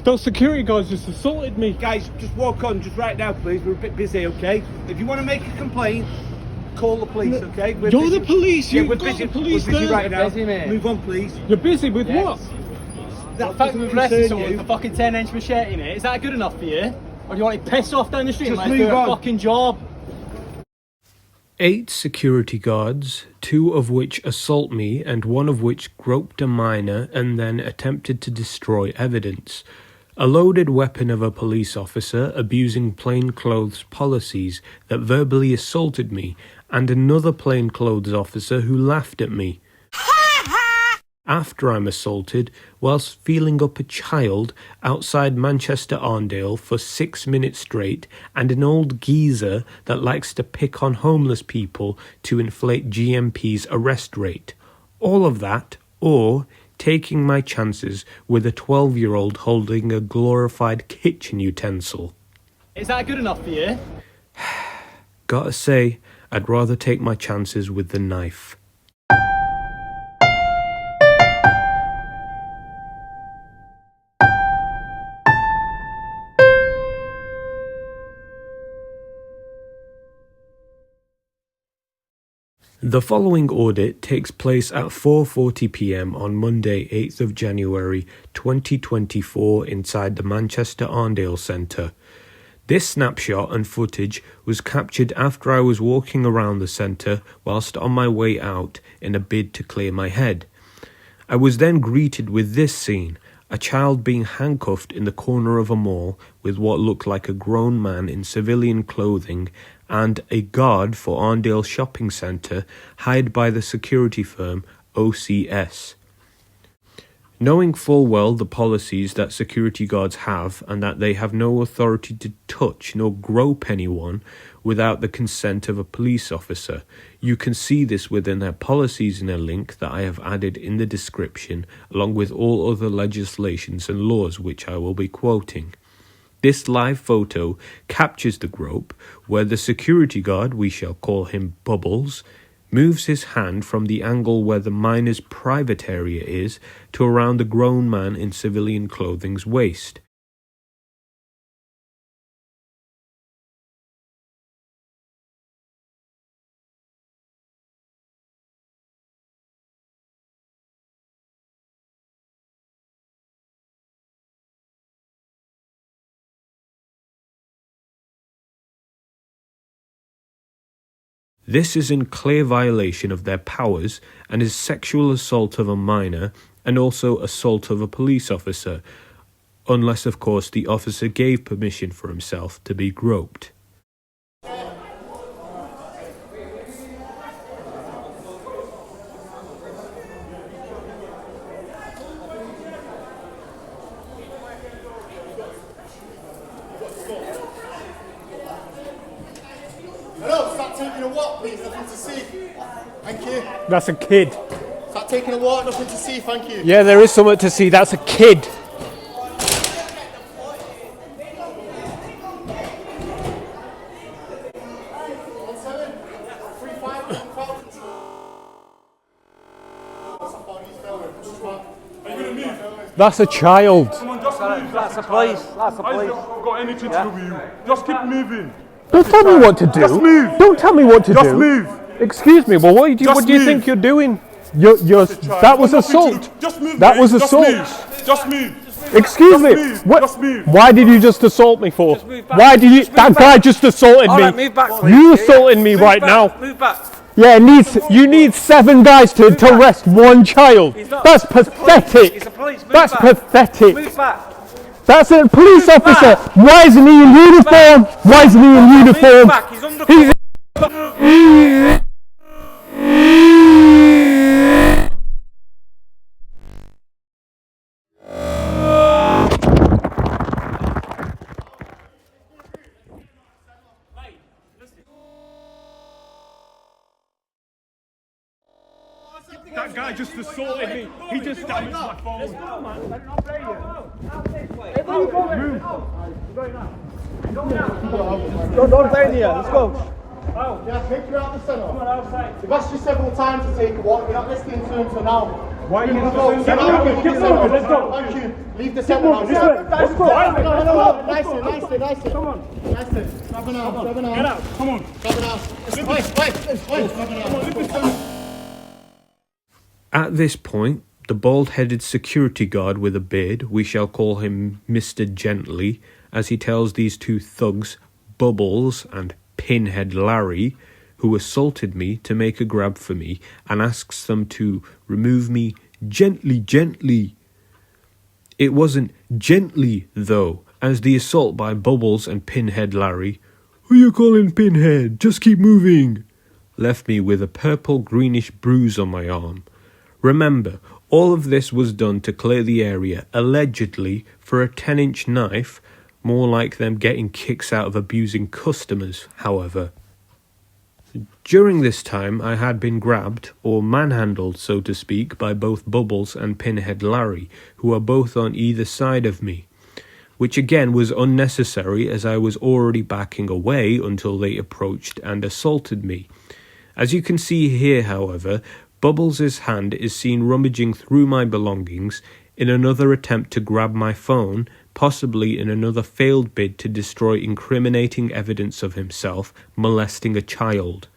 Those security guards just assaulted me. Guys, just walk on, just right now, please. We're a bit busy, okay? If you want to make a complaint, call the police, okay? You're busy. The police. Yeah, You've got the police we're busy there. right now. Busy, mate. Move on, please. You're busy with what? The fact that we've arrested someone for fucking 10-inch machete in it, is that good enough for you? Or do you want to piss off down the street and let us do a fucking job? 8 security guards, 2 of which assault me and 1 of which groped a minor and then attempted to destroy evidence. A loaded weapon of a police officer abusing plainclothes policies that verbally assaulted me, and another plainclothes officer who laughed at me. After I'm assaulted, whilst feeling up a child outside Manchester Arndale for 6 minutes straight, and an old geezer that likes to pick on homeless people to inflate GMP's arrest rate. All of that, or taking my chances with a 12-year-old holding a glorified kitchen utensil. Is that good enough for you? Gotta say, I'd rather take my chances with the knife. The following audit takes place at 4:40 p.m. on Monday, 8th of January 2024 inside the Manchester Arndale Centre. This snapshot and footage was captured after I was walking around the centre whilst on my way out in a bid to clear my head. I was then greeted with this scene, a child being handcuffed in the corner of a mall with what looked like a grown man in civilian clothing and a guard for Arndale Shopping Centre hired by the security firm OCS. Knowing full well the policies that security guards have and that they have no authority to touch nor grope anyone without the consent of a police officer, you can see this within their policies in a link that I have added in the description along with all other legislations and laws which I will be quoting. This live photo captures the grope where the security guard, we shall call him Bubbles, moves his hand from the angle where the minor's private area is to around the grown man in civilian clothing's waist. This is in clear violation of their powers and is sexual assault of a minor and also assault of a police officer, unless of course the officer gave permission for himself to be groped. Taking a walk, please. Nothing to see. Thank you. That's a kid. Start taking a walk. Nothing to see. Thank you. Yeah, there is something to see. That's a kid. That's a child. Come on, just move. That's the police. That's the I police. haven't got anything to do with you. Just keep moving. Don't tell me what to do. Just move. Don't tell me what to do. Just move. Excuse me. Well, what do you think you're doing? That was assault. Just move. That was Just assault. move. Just move. Excuse me. Move. What? Just move. Why did you just assault me for? move back. Why did you? Just That move guy back. just assaulted All me. right, move back, please. You Yeah, assaulting me Move right back. now. Move back. Yeah, you need 7 guys to arrest 1 child. He's not- That's He's the pathetic. police. Move That's back. pathetic. Move back. That's a police Move officer. back. Why isn't he in uniform? Why isn't he in Move uniform? back. He's under. He's That guy just assaulted me. He just damaged my phone. Don't stay in here. Let's go. Yeah, take you out the centre. Come on outside. We've asked you several times to take a walk. You're not listening to him, so now Why are you Get moving? Keep moving. Let's go. Thank you. Leave the centre now. Let's go. Nicely. Come on. Nicely. Grab an arm. Get out. Come on. Grab an arm. Grab an arm. At this point, the bald-headed security guard with a beard, we shall call him Mr. Gently, as he tells these two thugs, Bubbles and Pinhead Larry, who assaulted me, to make a grab for me, and asks them to remove me gently. It wasn't gently, though, as the assault by Bubbles and Pinhead Larry, "Who you calling Pinhead? Just keep moving," left me with a purple-greenish bruise on my arm. Remember, all of this was done to clear the area, allegedly, for a 10-inch knife, more like them getting kicks out of abusing customers, however. During this time, I had been grabbed, or manhandled, so to speak, by both Bubbles and Pinhead Larry, who are both on either side of me, which again was unnecessary as I was already backing away until they approached and assaulted me. As you can see here, however, Bubbles' hand is seen rummaging through my belongings in another attempt to grab my phone, possibly in another failed bid to destroy incriminating evidence of himself molesting a child.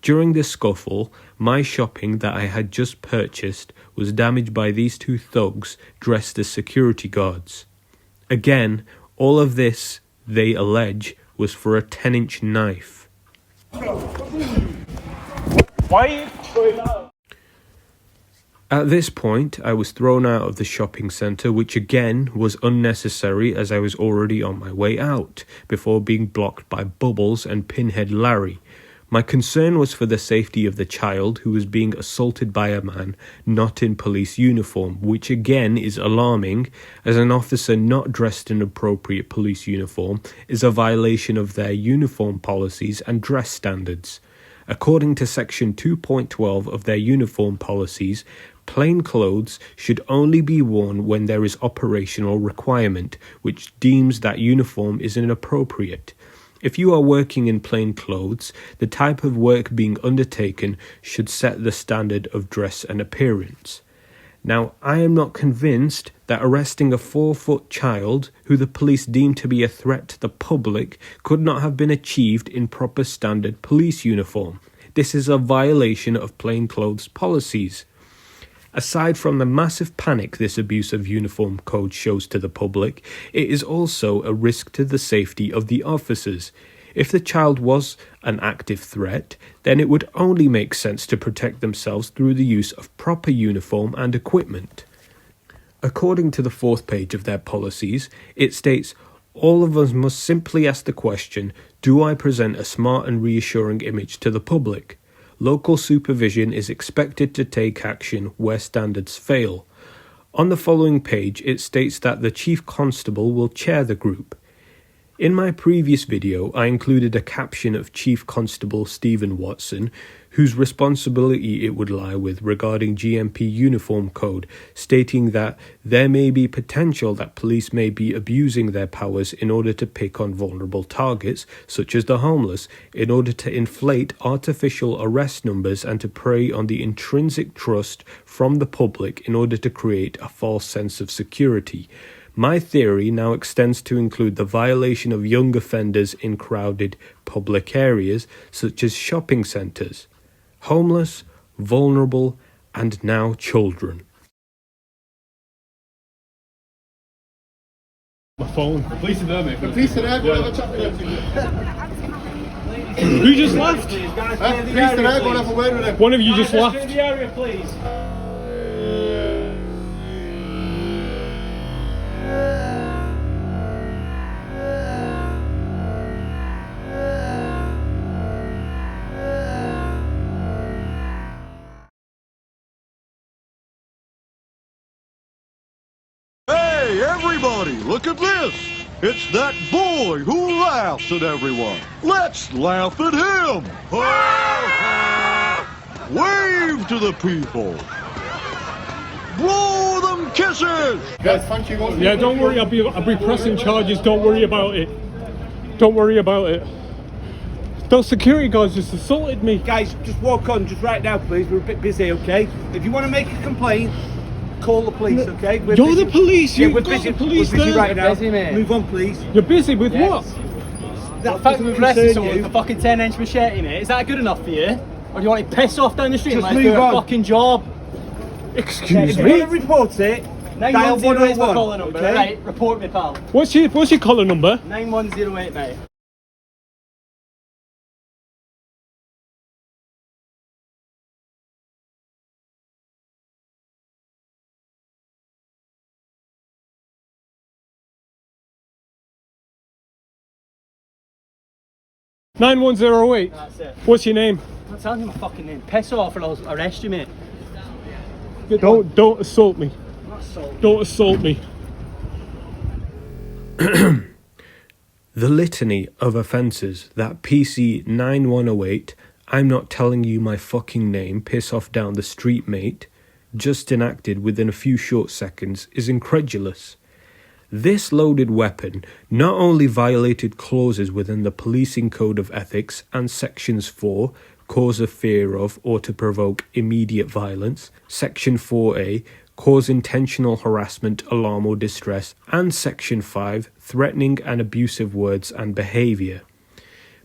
During this scuffle, my shopping that I had just purchased was damaged by these two thugs dressed as security guards. Again, all of this, they allege, was for a 10-inch knife. Why? At this point, I was thrown out of the shopping centre, which again was unnecessary as I was already on my way out, before being blocked by Bubbles and Pinhead Larry. My concern was for the safety of the child who was being assaulted by a man not in police uniform, which again is alarming, as an officer not dressed in appropriate police uniform is a violation of their uniform policies and dress standards. According to Section 2.12 of their uniform policies, plain clothes should only be worn when there is operational requirement, which deems that uniform is inappropriate. If you are working in plain clothes, the type of work being undertaken should set the standard of dress and appearance. Now, I am not convinced that arresting a 4-foot child, who the police deemed to be a threat to the public, could not have been achieved in proper standard police uniform. This is a violation of plainclothes policies. Aside from the massive panic this abuse of uniform code shows to the public, it is also a risk to the safety of the officers. If the child was an active threat, then it would only make sense to protect themselves through the use of proper uniform and equipment. According to the 4th page of their policies, it states, "All of us must simply ask the question, do I present a smart and reassuring image to the public? Local supervision is expected to take action where standards fail." On the following page, it states that the Chief Constable will chair the group. In my previous video, I included a caption of Chief Constable Stephen Watson, whose responsibility it would lie with regarding GMP uniform code, stating that there may be potential that police may be abusing their powers in order to pick on vulnerable targets, such as the homeless, in order to inflate artificial arrest numbers and to prey on the intrinsic trust from the public in order to create a false sense of security. My theory now extends to include the violation of young offenders in crowded public areas, such as shopping centres, homeless, vulnerable, and now children. My phone. The police are there, mate. The police are there, go and have a chat with them. Who just left? Police are there, go and have a word with them. One of you just left. Clear the area, please. Hey, everybody, look at this. It's that boy who laughs at everyone. Let's laugh at him. Wave to the people. Blow them kisses. Guys, thank you. Yeah, don't worry. I'll be pressing charges. Don't worry about it. Don't worry about it. Those security guards just assaulted me. Guys, just walk on, just right now, please. We're a bit busy, okay? If you want to make a complaint, call the police, okay? We're You're busy. the police. Yeah, You've we're got busy. the police We're busy there. right now. Busy, mate. Move on, please. You're busy with what? That The fact that we've arrested concern someone you. with a fucking 10-inch machete, mate, is that good enough for you? Or do you want to piss off down the street and Just let's do move a on. fucking job? Excuse If you me. want to report it, dial 9108 is my 101, calling number, okay? right? Report me, pal. What's your collar number? 9108, mate. Nine 9108. That's it. What's your name? I'm not telling you my fucking name. Piss off or I'll arrest you, mate. Don't assault me. I'm not assaulting. Don't assault me. The litany of offences that PC 9108, I'm not telling you my fucking name, piss off down the street mate, just enacted within a few short seconds is incredulous. This loaded weapon not only violated clauses within the Policing Code of Ethics and Sections 4, cause of fear of or to provoke immediate violence, Section 4A, cause intentional harassment, alarm or distress, and Section 5, threatening and abusive words and behaviour.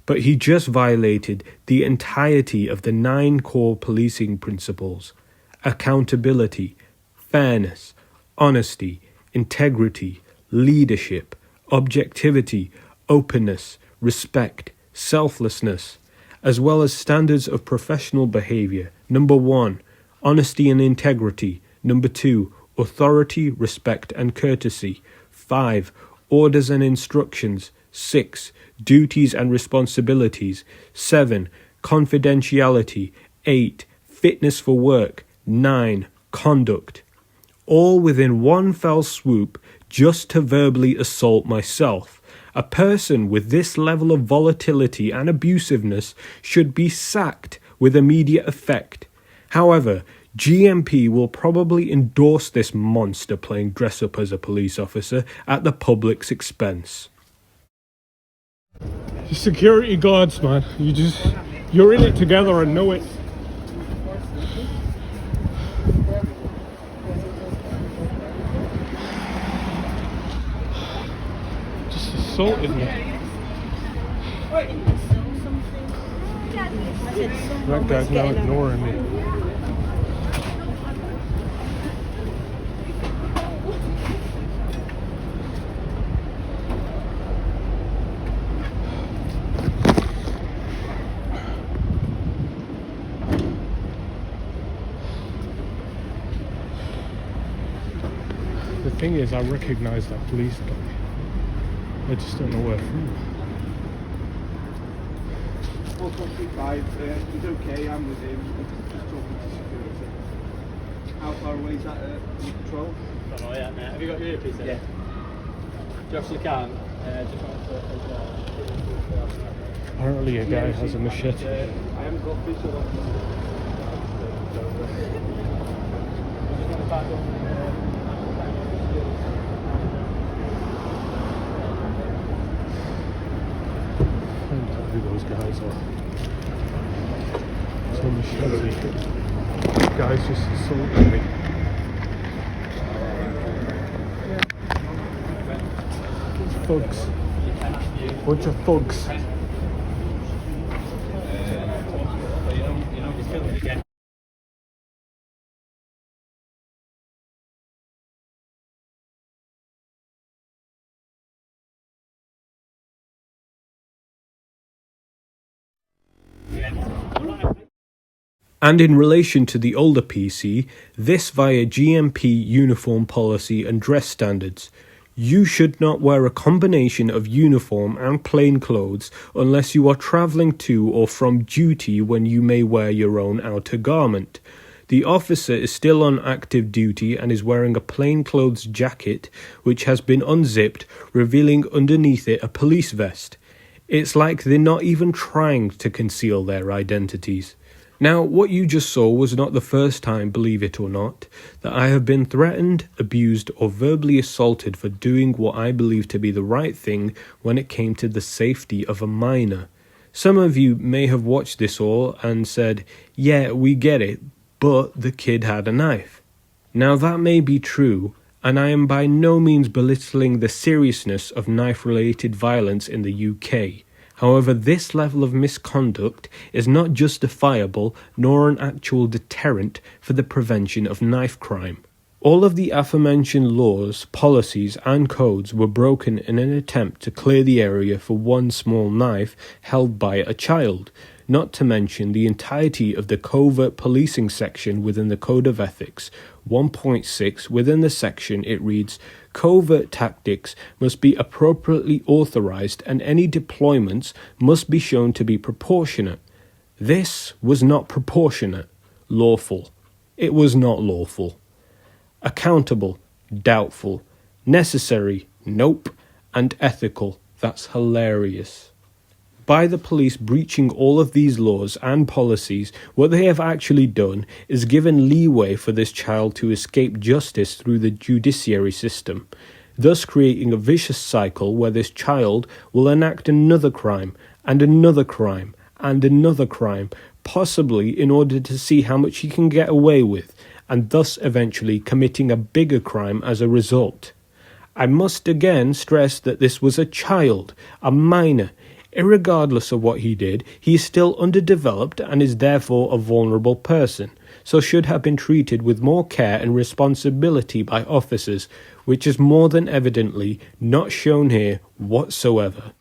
But he just violated the entirety of the 9 core policing principles: accountability, fairness, honesty, integrity, leadership, objectivity, openness, respect, selflessness, as well as standards of professional behaviour. Number 1, honesty and integrity. Number 2, authority, respect and courtesy. 5, orders and instructions. 6, duties and responsibilities. 7, confidentiality. 8, fitness for work. 9, conduct. All within one fell swoop, just to verbally assault myself. A person with this level of volatility and abusiveness should be sacked with immediate effect. However, GMP will probably endorse this monster playing dress up as a police officer at the public's expense. Security guards, man. You're in it together and know it. Just assaulted me. That guy's now ignoring me. The thing is, I recognise that police guy. I just don't know where from. 4.25, he's okay, I'm with him. Just talking to security. How far away is that patrol? I don't know yet, mate. Have you got your earpiece in? Yeah. Do you actually can? Just wanted to... Apparently a guy has a machete. I haven't got visual on Find out who those guys are. It's a machete. Guys just assaulted me. Thugs. Bunch of thugs. And in relation to the older PC, this via GMP uniform policy and dress standards. You should not wear a combination of uniform and plain clothes unless you are travelling to or from duty, when you may wear your own outer garment. The officer is still on active duty and is wearing a plainclothes jacket which has been unzipped, revealing underneath it a police vest. It's like they're not even trying to conceal their identities. Now, what you just saw was not the first time, believe it or not, that I have been threatened, abused, or verbally assaulted for doing what I believe to be the right thing when it came to the safety of a minor. Some of you may have watched this all and said, yeah, we get it, but the kid had a knife. Now that may be true, and I am by no means belittling the seriousness of knife-related violence in the UK. However, this level of misconduct is not justifiable nor an actual deterrent for the prevention of knife crime. All of the aforementioned laws, policies and codes were broken in an attempt to clear the area for one small knife held by a child, not to mention the entirety of the covert policing section within the Code of Ethics. 1.6 within the section it reads, covert tactics must be appropriately authorised and any deployments must be shown to be proportionate. This was not proportionate. Lawful. It was not lawful. Accountable, doubtful. Necessary, nope. And ethical, that's hilarious. By the police breaching all of these laws and policies, what they have actually done is given leeway for this child to escape justice through the judiciary system, thus creating a vicious cycle where this child will enact another crime, and another crime, and another crime, possibly in order to see how much he can get away with, and thus eventually committing a bigger crime as a result. I must again stress that this was a child, a minor. Irregardless of what he did, he is still underdeveloped and is therefore a vulnerable person, so should have been treated with more care and responsibility by officers, which is more than evidently not shown here whatsoever.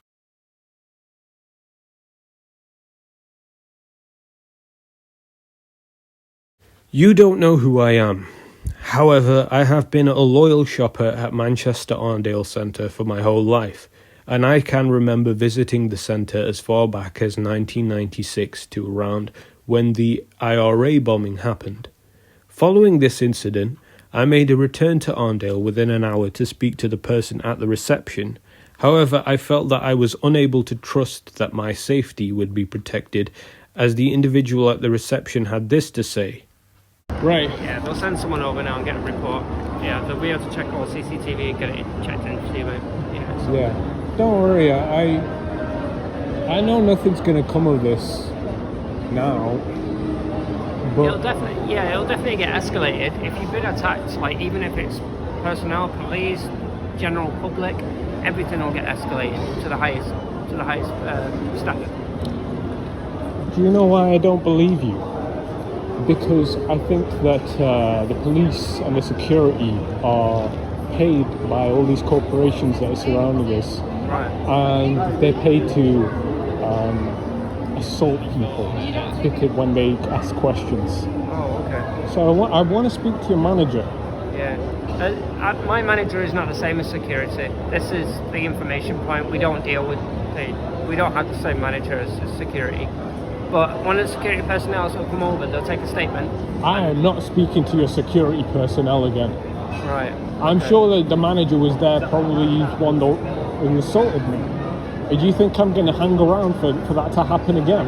You don't know who I am. However, I have been a loyal shopper at Manchester Arndale Centre for my whole life, and I can remember visiting the centre as far back as 1996 to around when the IRA bombing happened. Following this incident, I made a return to Arndale within an hour to speak to the person at the reception. However, I felt that I was unable to trust that my safety would be protected, as the individual at the reception had this to say. Right. Yeah, they'll send someone over now and get a report. Yeah, they'll be able to check all CCTV and get it checked in, see what, so. Yeah. Don't worry, I know nothing's gonna come of this now. But It'll definitely get escalated if you've been attacked. Like even if it's personnel, police, general public, everything will get escalated to the highest standard. do you know why I don't believe you? Because I think that the police and the security are paid by all these corporations that are surrounding us. Right. And they're paid to assault people when they ask questions. Oh, okay. So I want to speak to your manager. Yeah. My manager is not the same as security. This is the information point. We don't deal with we don't have the same manager as security. But one of the security personnel will come over, they'll take a statement. I am not speaking to your security personnel again. Right. I'm sure that the manager was there, probably one who assaulted me. Do you think I'm going to hang around for that to happen again?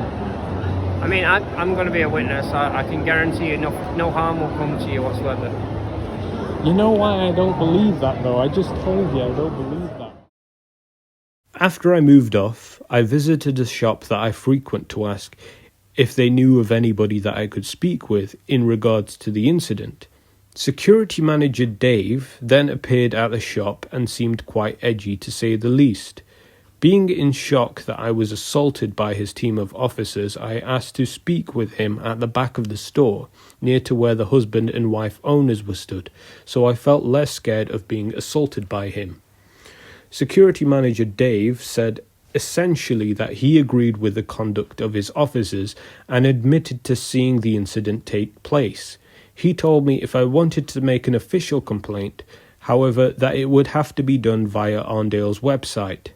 I mean, I'm going to be a witness. I can guarantee you no harm will come to you whatsoever. You know why I don't believe that, though? I just told you I don't believe that. After I moved off, I visited a shop that I frequent to ask if they knew of anybody that I could speak with in regards to the incident. Security manager Dave then appeared at the shop and seemed quite edgy to say the least. Being in shock that I was assaulted by his team of officers, I asked to speak with him at the back of the store, near to where the husband and wife owners were stood, so I felt less scared of being assaulted by him. Security manager Dave said essentially that he agreed with the conduct of his officers and admitted to seeing the incident take place. He told me if I wanted to make an official complaint, however, that it would have to be done via Arndale's website.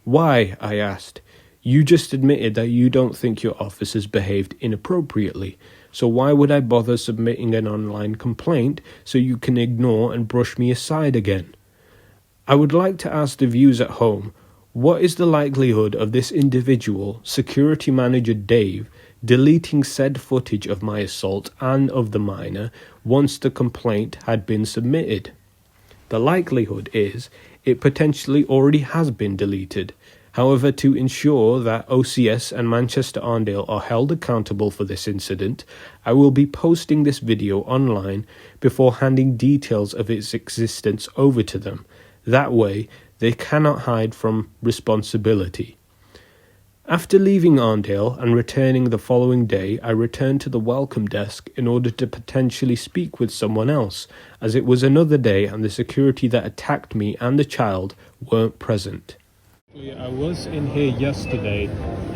Why? I asked. You just admitted that you don't think your officers behaved inappropriately, so why would I bother submitting an online complaint so you can ignore and brush me aside again? I would like to ask the viewers at home, what is the likelihood of this individual, security manager Dave, deleting said footage of my assault and of the minor once the complaint had been submitted? The likelihood is it potentially already has been deleted. However, to ensure that OCS and Manchester Arndale are held accountable for this incident, I will be posting this video online before handing details of its existence over to them. That way, they cannot hide from responsibility. After leaving Arndale and returning the following day, I returned to the welcome desk in order to potentially speak with someone else, as it was another day and the security that attacked me and the child weren't present. I was in here yesterday.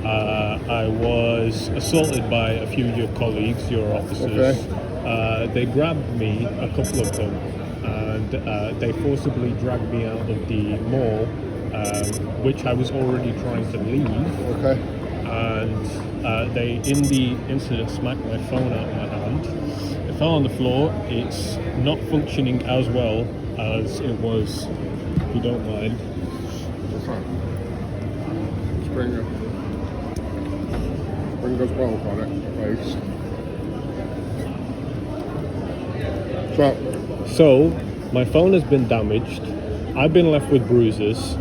I was assaulted by a few of your colleagues, your officers. Okay. They grabbed me, a couple of them, and they forcibly dragged me out of the mall, which I was already trying to leave. Okay. And they, in the incident, smacked my phone out of my hand. It fell on the floor. It's not functioning as well as it was, if you don't mind. Bring us both on it, please. So, my phone has been damaged. I've been left with bruises.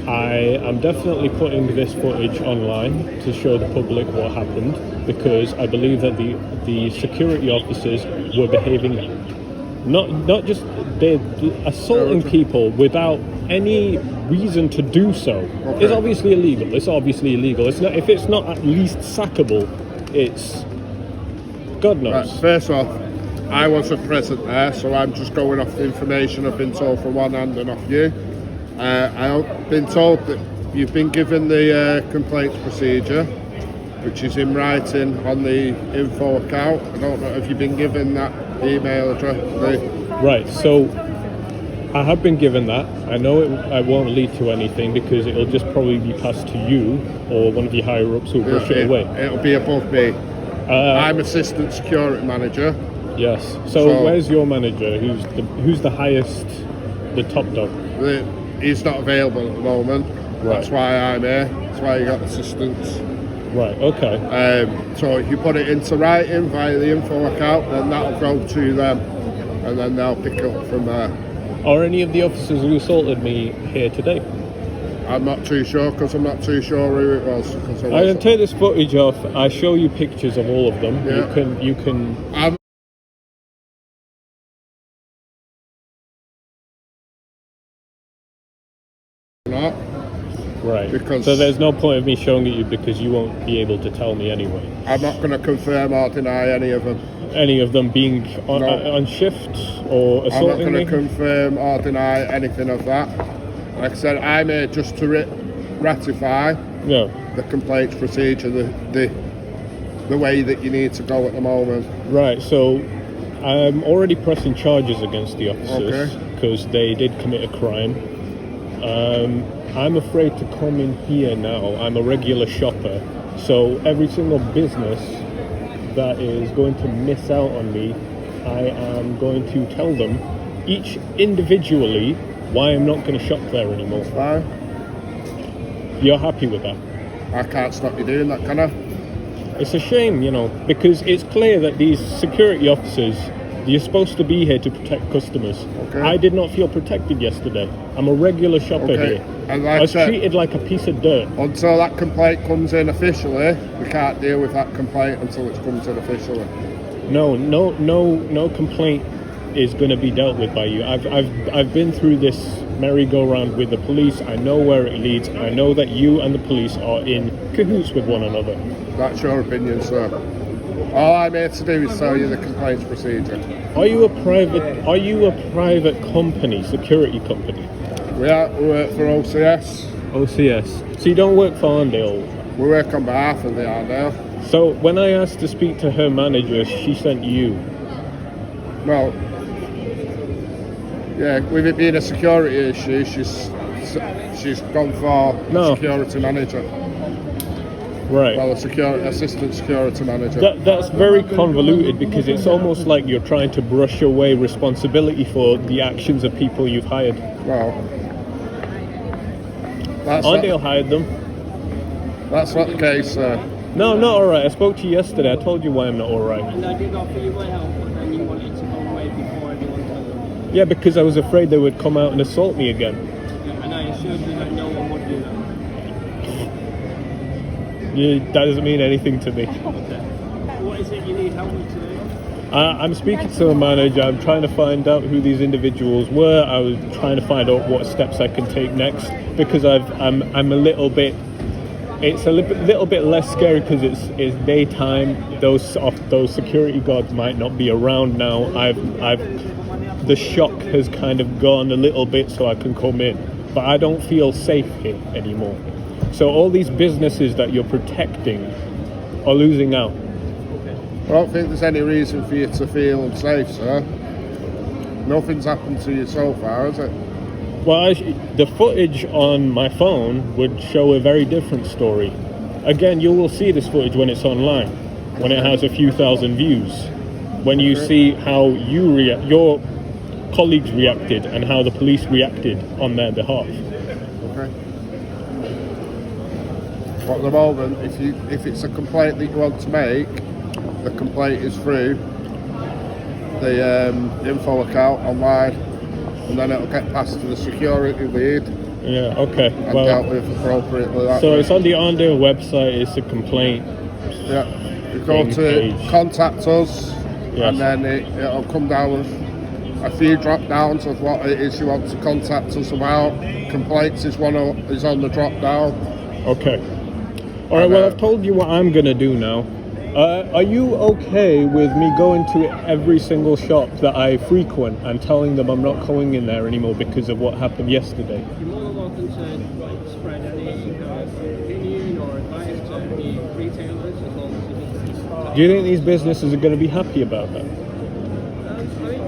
I am definitely putting this footage online to show the public what happened, because I believe that the security officers were behaving not just, they're assaulting people without any reason to do so. Okay. It's obviously illegal. It's not, if it's not at least sackable, it's God knows. Right, first off, I wasn't present there, so I'm just going off the information I've been told from one hand and off you. I've been told that you've been given the complaints procedure, which is in writing on the info account. I don't know if you've been given that email address. Right, so I have been given that. I know it won't lead to anything because it'll just probably be passed to you or one of the higher ups who'll brush it away. It'll be above me. I'm assistant security manager. Yes. So where's your manager? Who's the highest, the top dog? He's not available at the moment. Right. That's why I'm here. That's why you got assistants. Right, okay. So if you put it into writing via the info account, then that'll go to them, and then they'll pick up from there. Are any of the officers who assaulted me here today? I'm not too sure, because I'm not too sure who it was. I can take this footage off. I show you pictures of all of them. Yeah. You can. Not. Right. Because so there's no point of me showing it you because you won't be able to tell me anyway. I'm not going to confirm or deny any of them. Any of them being on shift or assaulting I'm not going me? to confirm or deny anything of that. Like I said, I'm here just to ratify the complaints procedure, the way that you need to go at the moment. Right, so I'm already pressing charges against the officers because they did commit a crime. I'm afraid to come in here now. I'm a regular shopper, so every single business that is going to miss out on me, I am going to tell them each individually why I'm not going to shop there anymore. Fine. You're happy with that? I can't stop you doing that, can I? It's a shame, because it's clear that these security officers, you're supposed to be here to protect customers. Okay. I did not feel protected yesterday. I'm a regular shopper here. And I was treated like a piece of dirt. Until that complaint comes in officially, we can't deal with that complaint until it comes in officially. No complaint is going to be dealt with by you. I've been through this merry-go-round with the police. I know where it leads. I know that you and the police are in cahoots with one another. That's your opinion, sir. All I'm here to do is tell you the complaints procedure. Are you a private company, security company? We work for OCS. OCS. So you don't work for Arndale? We work on behalf of the Arndale. So when I asked to speak to her manager, she sent you. Well, yeah, with it being a security issue, she's gone for security manager. Right. Well, assistant security manager. That's very convoluted because it's almost like you're trying to brush away responsibility for the actions of people you've hired. Well, Arndale hired them. That's not the case, sir. No, not alright. I spoke to you yesterday. I told you why I'm not alright. And I did offer you my help, but then you wanted to go away before everyone told them. Yeah, because I was afraid they would come out and assault me again. And I assured you that no one would do that. Yeah, that doesn't mean anything to me. What is it you need help with today? I'm speaking to a manager. I'm trying to find out who these individuals were. I was trying to find out what steps I can take next because I'm a little bit. It's a little bit less scary because it's daytime. Those security guards might not be around now. The shock has kind of gone a little bit, so I can come in, but I don't feel safe here anymore. So all these businesses that you're protecting are losing out. I don't think there's any reason for you to feel unsafe, sir. Nothing's happened to you so far, has it? Well, the footage on my phone would show a very different story. Again, you will see this footage when it's online, when it has a few thousand views. When you see how your colleagues reacted and how the police reacted on their behalf. Okay. But at the moment, if it's a complaint that you want to make, the complaint is through the info account online, and then it'll get passed to the security lead. Yeah, okay. And dealt with appropriately. So it's on the Arndale website, it's a complaint. Yeah, you go to page. Contact Us, Yes. and then it'll come down with a few drop downs of what it is you want to contact us about. Complaints is on the drop down. Okay. All right, well, I've told you what I'm going to do now. Are you okay with me going to every single shop that I frequent and telling them I'm not going in there anymore because of what happened yesterday? You're more than welcome to spread any opinion or advice to any retailers as long as it doesn't. Do you think these businesses are going to be happy about that? I mean,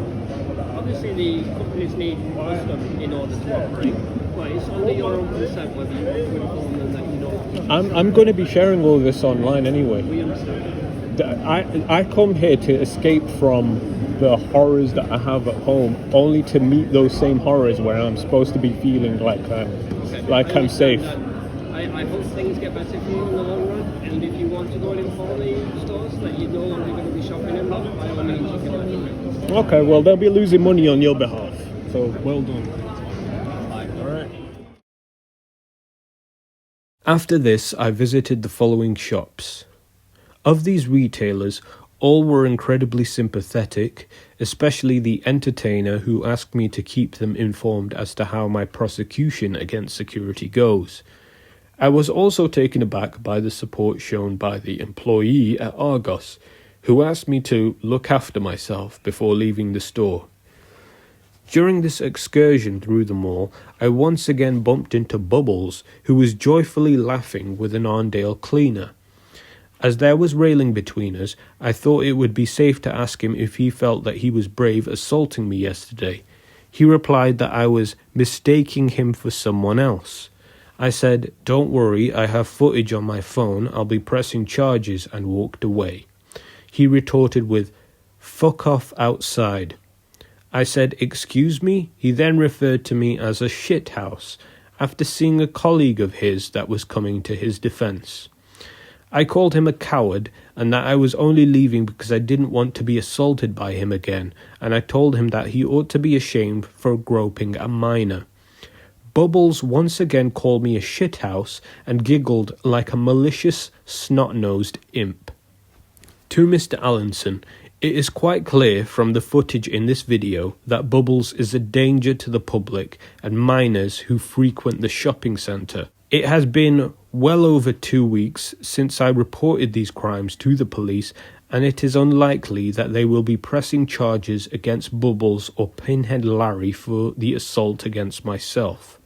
obviously the companies need custom in order to operate, but it's under your own consent whether you want to inform them that you know. I'm going to be sharing all this online anyway. We understand. I come here to escape from the horrors that I have at home, only to meet those same horrors where I'm supposed to be feeling like I'm safe. I hope things get better for you in the long run, and if you want to go and inform the stores that you're no longer going to be shopping in them, by all means you can let them know. Okay, well, they'll be losing money on your behalf, so well done. All right. After this, I visited the following shops. Of these retailers, all were incredibly sympathetic, especially the entertainer who asked me to keep them informed as to how my prosecution against security goes. I was also taken aback by the support shown by the employee at Argos, who asked me to look after myself before leaving the store. During this excursion through the mall, I once again bumped into Bubbles, who was joyfully laughing with an Arndale cleaner. As there was railing between us, I thought it would be safe to ask him if he felt that he was brave assaulting me yesterday. He replied that I was mistaking him for someone else. I said, "Don't worry, I have footage on my phone, I'll be pressing charges," and walked away. He retorted with, "Fuck off outside." I said, "Excuse me?" He then referred to me as a shithouse, after seeing a colleague of his that was coming to his defence. I called him a coward and that I was only leaving because I didn't want to be assaulted by him again, and I told him that he ought to be ashamed for groping a minor. Bubbles once again called me a shithouse and giggled like a malicious, snot-nosed imp. To Mr. Allinson, it is quite clear from the footage in this video that Bubbles is a danger to the public and minors who frequent the shopping centre. It has been well over 2 weeks since I reported these crimes to the police, and it is unlikely that they will be pressing charges against Bubbles or Pinhead Larry for the assault against myself.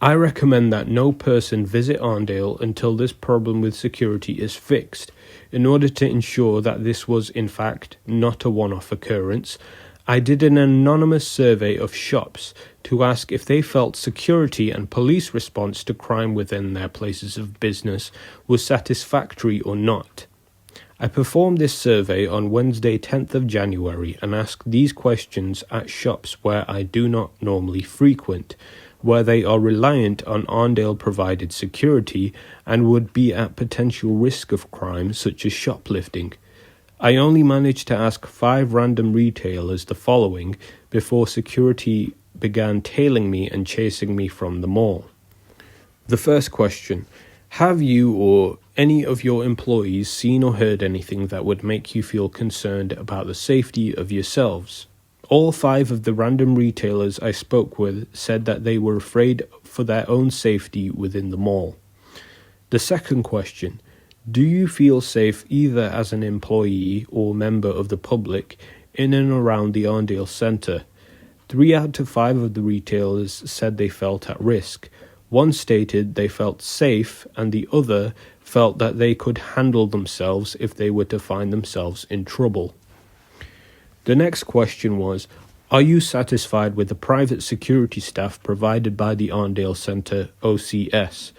I recommend that no person visit Arndale until this problem with security is fixed. In order to ensure that this was in fact not a one-off occurrence, I did an anonymous survey of shops to ask if they felt security and police response to crime within their places of business was satisfactory or not. I performed this survey on Wednesday 10th of January and asked these questions at shops where I do not normally frequent, where they are reliant on Arndale provided security and would be at potential risk of crime such as shoplifting. I only managed to ask 5 random retailers the following before security began tailing me and chasing me from the mall. The first question: have you or any of your employees seen or heard anything that would make you feel concerned about the safety of yourselves? All 5 of the random retailers I spoke with said that they were afraid for their own safety within the mall. The second question: do you feel safe either as an employee or member of the public in and around the Arndale Centre? 3 out of 5 of the retailers said they felt at risk. 1 stated they felt safe, and the other felt that they could handle themselves if they were to find themselves in trouble. The next question was: are you satisfied with the private security staff provided by the Arndale Centre OCS?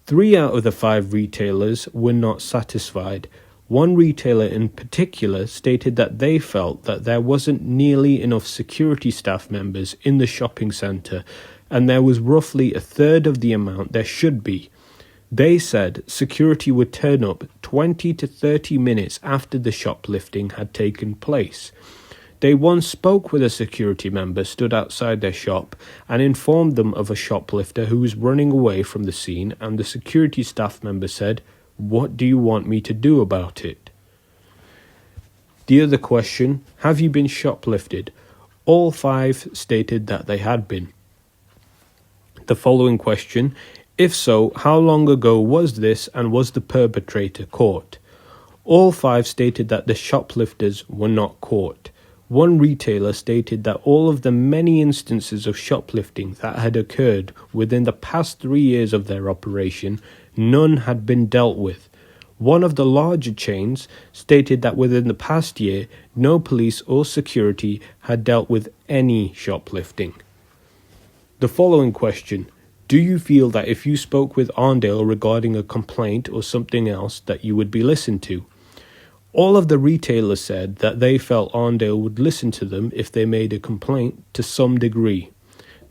3 out of the 5 retailers were not satisfied. 1 retailer in particular stated that they felt that there wasn't nearly enough security staff members in the shopping centre, and there was roughly a third of the amount there should be. They said security would turn up 20 to 30 minutes after the shoplifting had taken place. They once spoke with a security member stood outside their shop and informed them of a shoplifter who was running away from the scene, and the security staff member said, "What do you want me to do about it?" The other question: have you been shoplifted? All 5 stated that they had been. The following question: if so, how long ago was this, and was the perpetrator caught? All 5 stated that the shoplifters were not caught. 1 retailer stated that all of the many instances of shoplifting that had occurred within the past 3 years of their operation, none had been dealt with. 1 of the larger chains stated that within the past year, no police or security had dealt with any shoplifting. The following question: do you feel that if you spoke with Arndale regarding a complaint or something else that you would be listened to? All of the retailers said that they felt Arndale would listen to them if they made a complaint to some degree.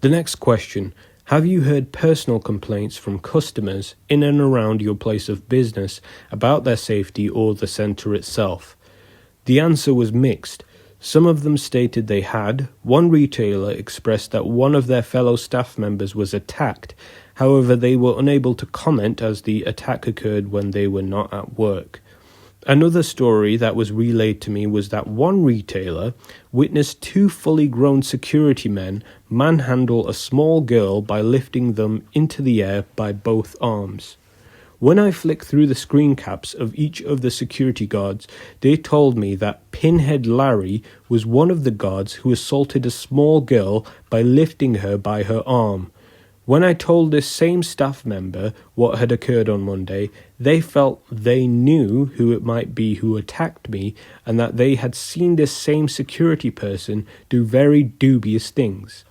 The next question: have you heard personal complaints from customers in and around your place of business about their safety or the centre itself? The answer was mixed. Some of them stated they had. 1 retailer expressed that one of their fellow staff members was attacked. However, they were unable to comment as the attack occurred when they were not at work. Another story that was relayed to me was that 1 retailer witnessed 2 fully grown security men manhandle a small girl by lifting them into the air by both arms. When I flicked through the screen caps of each of the security guards, they told me that Pinhead Larry was one of the guards who assaulted a small girl by lifting her by her arm. When I told this same staff member what had occurred on Monday, they felt they knew who it might be who attacked me, and that they had seen this same security person do very dubious things.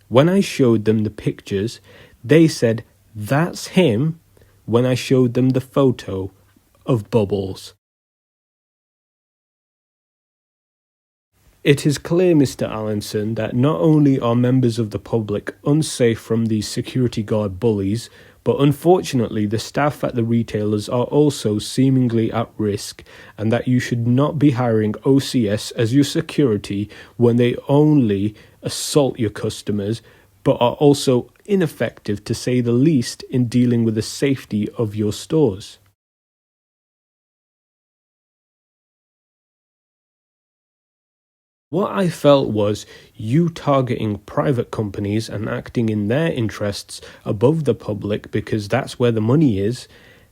When I showed them the pictures, they said, "That's him," when I showed them the photo of Bubbles. It is clear, Mr. Allinson, that not only are members of the public unsafe from these security guard bullies, but unfortunately the staff at the retailers are also seemingly at risk, and that you should not be hiring OCS as your security when they only assault your customers, but are also ineffective, to say the least, in dealing with the safety of your stores. What I felt was you targeting private companies and acting in their interests above the public because that's where the money is.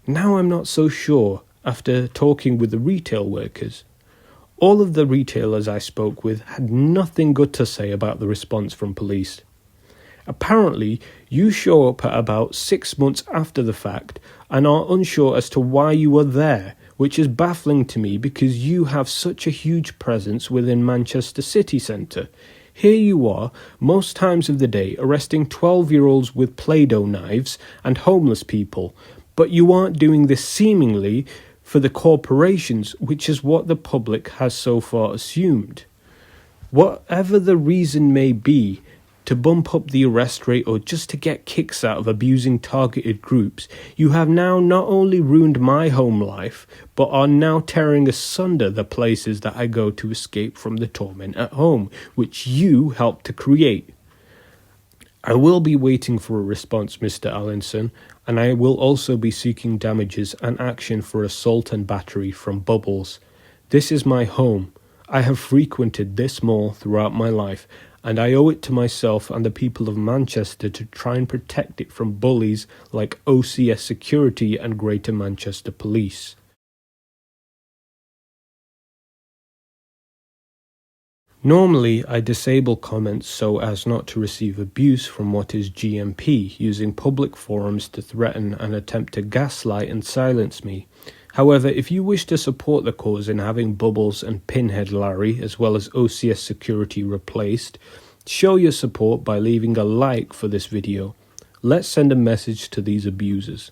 Now I'm not so sure after talking with the retail workers. All of the retailers I spoke with had nothing good to say about the response from police. Apparently, you show up at about 6 months after the fact and are unsure as to why you were there, which is baffling to me because you have such a huge presence within Manchester city centre. Here you are, most times of the day, arresting 12-year-olds with Play-Doh knives and homeless people, but you aren't doing this seemingly for the corporations, which is what the public has so far assumed. Whatever the reason may be, to bump up the arrest rate or just to get kicks out of abusing targeted groups, you have now not only ruined my home life, but are now tearing asunder the places that I go to escape from the torment at home, which you helped to create. I will be waiting for a response, Mr. Allinson, and I will also be seeking damages and action for assault and battery from Bubbles. This is my home. I have frequented this mall throughout my life, and I owe it to myself and the people of Manchester to try and protect it from bullies like OCS Security and Greater Manchester Police. Normally, I disable comments so as not to receive abuse from what is GMP, using public forums to threaten and attempt to gaslight and silence me. However, if you wish to support the cause in having Bubbles and Pinhead Larry, as well as OCS Security replaced, show your support by leaving a like for this video. Let's send a message to these abusers.